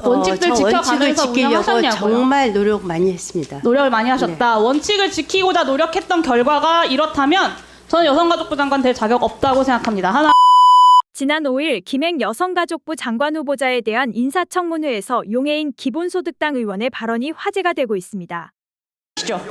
원칙들 저 원칙을 지켜가면서 지키려고 운영하셨냐고요? 정말 노력 많이 했습니다. 노력을 많이 하셨다. 네. 원칙을 지키고자 노력했던 결과가 이렇다면 저는 여성가족부 장관 될 자격 없다고 생각합니다. 하나. 지난 5일 김행 여성가족부 장관 후보자에 대한 인사청문회에서 용해인 기본소득당 의원의 발언이 화제가 되고 있습니다.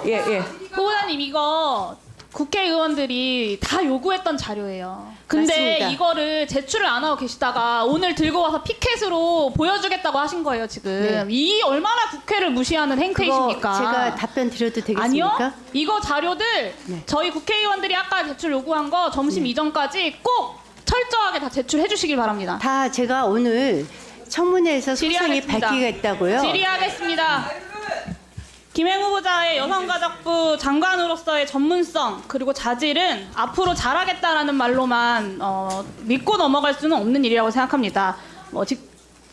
예. 후보자님 이거 국회의원들이 다 요구했던 자료예요. 근데 맞습니다. 이거를 제출을 안 하고 계시다가 오늘 들고 와서 피켓으로 보여주겠다고 하신 거예요 지금. 네. 이 얼마나 국회를 무시하는 그거 행태이십니까? 제가 답변 드려도 되겠습니까? 아니요. 이거 자료들 네. 저희 국회의원들이 아까 제출 요구한 거 점심 이전까지 꼭 철저하게 다 제출해 주시길 바랍니다. 다 제가 오늘 청문회에서 소상히 질의하겠습니다. 밝히겠다고요. 질의하겠습니다. 김행 후보자의 여성가족부 장관으로서의 전문성 그리고 자질은 앞으로 잘하겠다라는 말로만 믿고 넘어갈 수는 없는 일이라고 생각합니다.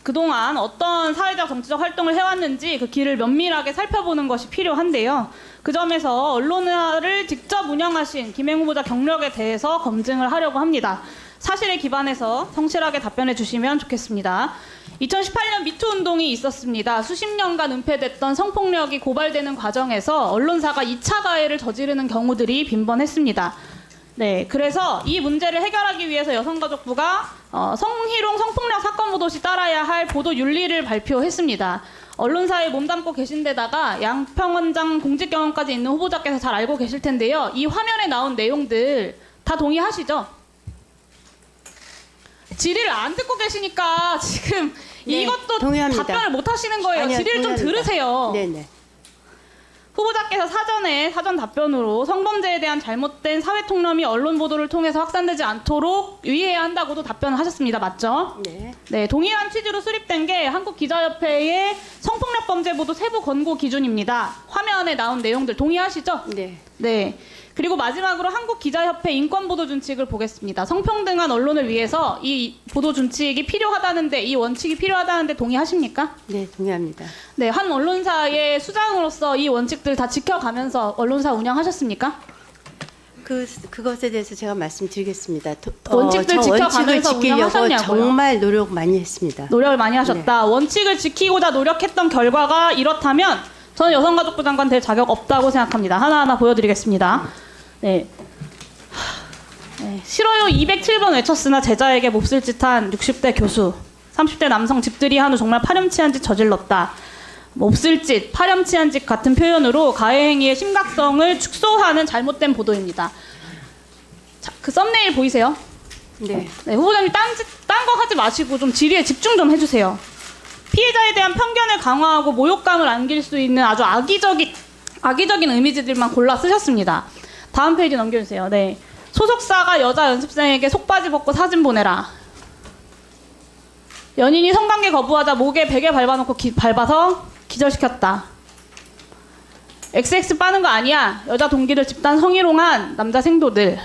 그동안 어떤 사회적 정치적 활동을 해왔는지 그 길을 면밀하게 살펴보는 것이 필요한데요. 그 점에서 언론을 직접 운영하신 김행 후보자 경력에 대해서 검증을 하려고 합니다. 사실에 기반해서 성실하게 답변해 주시면 좋겠습니다. 2018년 미투 운동이 있었습니다. 수십 년간 은폐됐던 성폭력이 고발되는 과정에서 언론사가 2차 가해를 저지르는 경우들이 빈번했습니다. 네, 그래서 이 문제를 해결하기 위해서 여성가족부가 성희롱 성폭력 사건 보도 시 따라야 할 보도 윤리를 발표했습니다. 언론사에 몸담고 계신 데다가 양평원장 공직 경험까지 있는 후보자께서 잘 알고 계실 텐데요. 이 화면에 나온 내용들 다 동의하시죠? 질의를 안 듣고 계시니까 지금 네, 이것도 동의합니다. 답변을 못 하시는 거예요. 아니요, 질의를 좀 동의합니다. 들으세요. 네네. 후보자께서 사전 답변으로 성범죄에 대한 잘못된 사회 통념이 언론 보도를 통해서 확산되지 않도록 유의해야 한다고도 답변을 하셨습니다. 맞죠? 네. 네, 동일한 취지로 수립된 게 한국기자협회의 성폭력 범죄 보도 세부 권고 기준입니다. 화면에 나온 내용들 동의하시죠? 네. 네. 그리고 마지막으로 한국기자협회 인권보도준칙을 보겠습니다. 성평등한 언론을 위해서 이 보도준칙이 필요하다는데, 이 원칙이 필요하다는데 동의하십니까? 네, 동의합니다. 네, 한 언론사의 수장으로서 이 원칙들 다 지켜가면서 언론사 운영하셨습니까? 그것에 대해서 제가 말씀드리겠습니다. 원칙들 저 원칙을 지켜가면서 지키려고 운영하셨냐고요? 정말 노력 많이 했습니다. 노력을 많이 하셨다. 원칙을 지키고자 노력했던 결과가 이렇다면 저는 여성가족부 장관 될 자격 없다고 생각합니다. 하나하나 보여드리겠습니다. 네. 싫어요 207번 외쳤으나 제자에게 몹쓸 짓한 60대 교수, 30대 남성 집들이 한 후 정말 파렴치한 짓 저질렀다. 몹쓸 짓, 파렴치한 짓 같은 표현으로 가해 행위의 심각성을 축소하는 잘못된 보도입니다. 자, 그 썸네일 보이세요? 네. 네, 후보자님 딴 거 하지 마시고 좀 질의에 집중 좀 해주세요. 피해자에 대한 편견을 강화하고 모욕감을 안길 수 있는 아주 악의적인 이미지들만 골라 쓰셨습니다. 다음 페이지 넘겨주세요. 네, 소속사가 여자 연습생에게 속바지 벗고 사진 보내라. 연인이 성관계 거부하자 목에 베개 밟아서 기절시켰다. XX 빠는 거 아니야. 여자 동기들 집단 성희롱한 남자 생도들.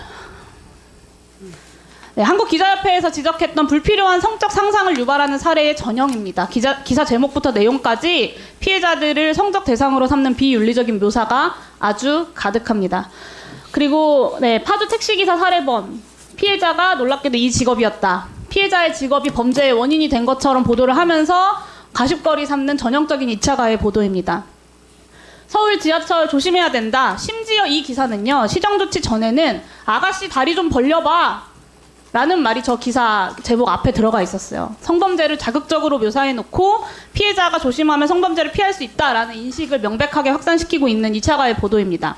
네, 한국기자협회에서 지적했던 불필요한 성적 상상을 유발하는 사례의 전형입니다. 기사 제목부터 내용까지 피해자들을 성적 대상으로 삼는 비윤리적인 묘사가 아주 가득합니다. 그리고 네, 파주 택시기사 사례범. 피해자가 놀랍게도 이 직업이었다. 피해자의 직업이 범죄의 원인이 된 것처럼 보도를 하면서 가십거리 삼는 전형적인 2차 가해 보도입니다. 서울 지하철 조심해야 된다. 심지어 이 기사는요, 시정조치 전에는 아가씨 다리 좀 벌려봐 라는 말이 저 기사 제목 앞에 들어가 있었어요. 성범죄를 자극적으로 묘사해놓고 피해자가 조심하면 성범죄를 피할 수 있다라는 인식을 명백하게 확산시키고 있는 2차 가해 보도입니다.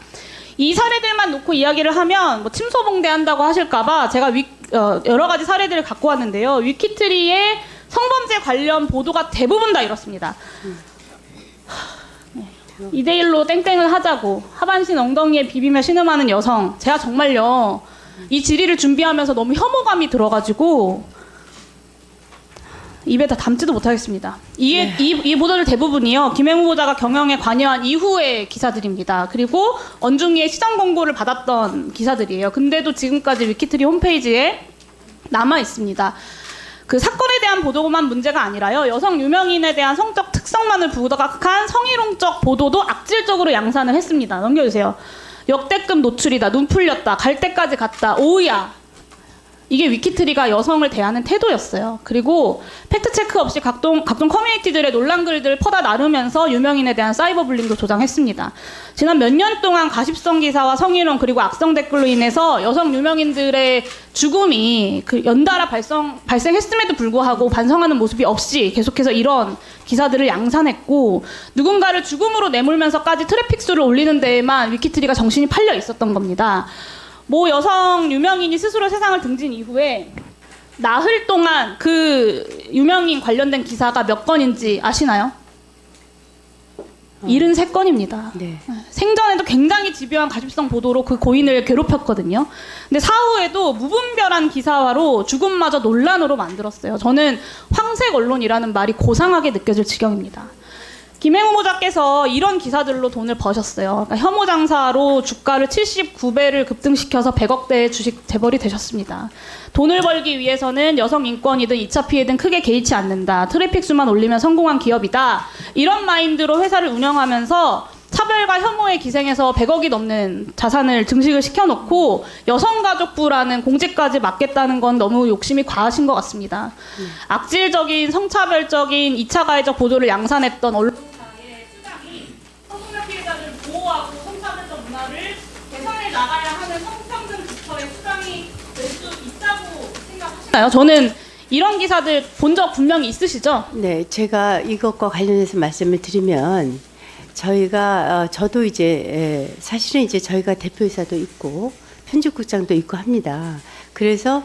이 사례들만 놓고 이야기를 하면 침소봉대한다고 하실까봐 제가 여러 가지 사례들을 갖고 왔는데요. 위키트리의 성범죄 관련 보도가 대부분 다 이렇습니다. 2대1로 땡땡을 하자고 하반신 엉덩이에 비비며 신음하는 여성. 제가 정말요 이 질의를 준비하면서 너무 혐오감이 들어가지고 입에 다 담지도 못하겠습니다. 이 보도들 대부분이요, 김행 후보자가 경영에 관여한 이후의 기사들입니다. 그리고 언중이의 시장 공고를 받았던 기사들이에요. 근데도 지금까지 위키트리 홈페이지에 남아 있습니다. 그 사건에 대한 보도만 문제가 아니라요, 여성 유명인에 대한 성적 특성만을 부각한 성희롱적 보도도 악질적으로 양산을 했습니다. 넘겨주세요. 역대급 노출이다. 눈 풀렸다. 갈 때까지 갔다. 오우야. 이게 위키트리가 여성을 대하는 태도였어요. 그리고 팩트체크 없이 각종 커뮤니티들의 논란 글들을 퍼다 나르면서 유명인에 대한 사이버 불링도 조장했습니다. 지난 몇 년 동안 가십성 기사와 성희롱 그리고 악성 댓글로 인해서 여성 유명인들의 죽음이 연달아 발생했음에도 불구하고 반성하는 모습이 없이 계속해서 이런 기사들을 양산했고, 누군가를 죽음으로 내몰면서까지 트래픽 수를 올리는 데에만 위키트리가 정신이 팔려 있었던 겁니다. 모 여성 유명인이 스스로 세상을 등진 이후에 나흘 동안 그 유명인 관련된 기사가 몇 건인지 아시나요? 73건입니다. 네. 생전에도 굉장히 집요한 가십성 보도로 그 고인을 괴롭혔거든요. 근데 사후에도 무분별한 기사화로 죽음마저 논란으로 만들었어요. 저는 황색 언론이라는 말이 고상하게 느껴질 지경입니다. 김행 후보자께서 이런 기사들로 돈을 버셨어요. 그러니까 혐오 장사로 주가를 79배를 급등시켜서 100억대의 주식 재벌이 되셨습니다. 돈을 벌기 위해서는 여성 인권이든 2차 피해든 크게 개의치 않는다. 트래픽 수만 올리면 성공한 기업이다. 이런 마인드로 회사를 운영하면서 차별과 혐오에 기생해서 100억이 넘는 자산을 증식을 시켜놓고 여성가족부라는 공직까지 맡겠다는 건 너무 욕심이 과하신 것 같습니다. 악질적인 성차별적인 2차 가해적 보도를 양산했던 언론사의 수장이 성폭력 피해자들을 보호하고 성차별적 문화를 개선해 나가야 하는 성평등 부처의 수장이 될 수 있다고 생각하시나요? 저는 이런 기사들 본 적 분명히 있으시죠? 네, 제가 이것과 관련해서 말씀을 드리면 저희가 저도 이제 사실은 이제 저희가 대표이사도 있고 편집국장도 있고 합니다. 그래서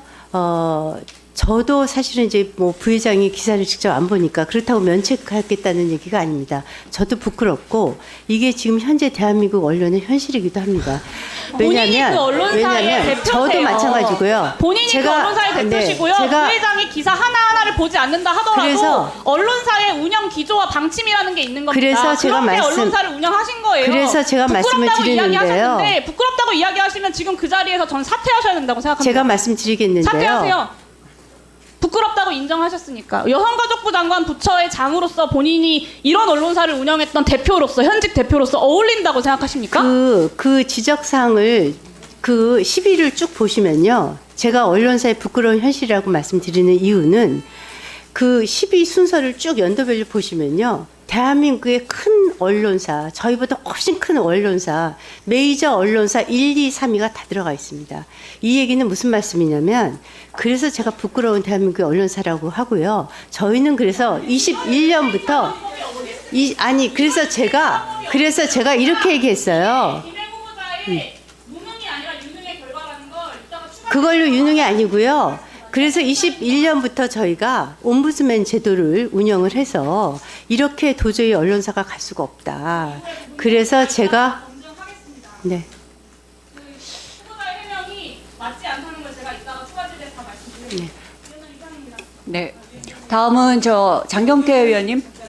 저도 사실은 이제 뭐 부회장이 기사를 직접 안 보니까 그렇다고 면책하겠다는 얘기가 아닙니다. 저도 부끄럽고 이게 지금 현재 대한민국 언론의 현실이기도 합니다. 본인이 그 언론사의 대표세요. 저도 마찬가지고요. 본인이 그 언론사의 대표시고요. 부회장이 기사 하나하나를 보지 않는다 하더라도 그래서 언론사의 운영 기조와 방침이라는 게 있는 겁니다. 그래서 제가 그렇게 언론사를 운영하신 거예요. 그래서 제가 말씀을 부끄럽다고 드리는데요. 이야기하셨는데 부끄럽다고 이야기하시면 지금 그 자리에서 전 사퇴하셔야 된다고 생각합니다. 제가 말씀드리겠는데요. 사퇴하세요. 부끄럽다고 인정하셨으니까. 여성가족부 장관 부처의 장으로서 본인이 이런 언론사를 운영했던 대표로서, 현직 대표로서 어울린다고 생각하십니까? 그 지적사항을 그 시비를 쭉 보시면요. 제가 언론사의 부끄러운 현실이라고 말씀드리는 이유는 그 시비 순서를 쭉 연도별로 보시면요. 대한민국의 큰 언론사, 저희보다 훨씬 큰 언론사, 메이저 언론사 1, 2, 3위가 다 들어가 있습니다. 이 얘기는 무슨 말씀이냐면 그래서 제가 부끄러운 대한민국의 언론사라고 하고요. 저희는 그래서 21년부터 그래서 제가 이렇게 얘기했어요. 김행 후보자의 무능이 아니라 유능의 결과라는 걸 이따가 추가. 그걸로 유능이 아니고요. 그래서 21년부터 저희가 옴부드맨 제도를 운영을 해서 이렇게 도저히 언론사가 갈 수가 없다. 그래서 제가 네. 후보자의 해명이 맞지 않다는 걸 제가 이따가 추가 질의에서 다 말씀드리겠습니다. 네. 다음은 장경태 의원님.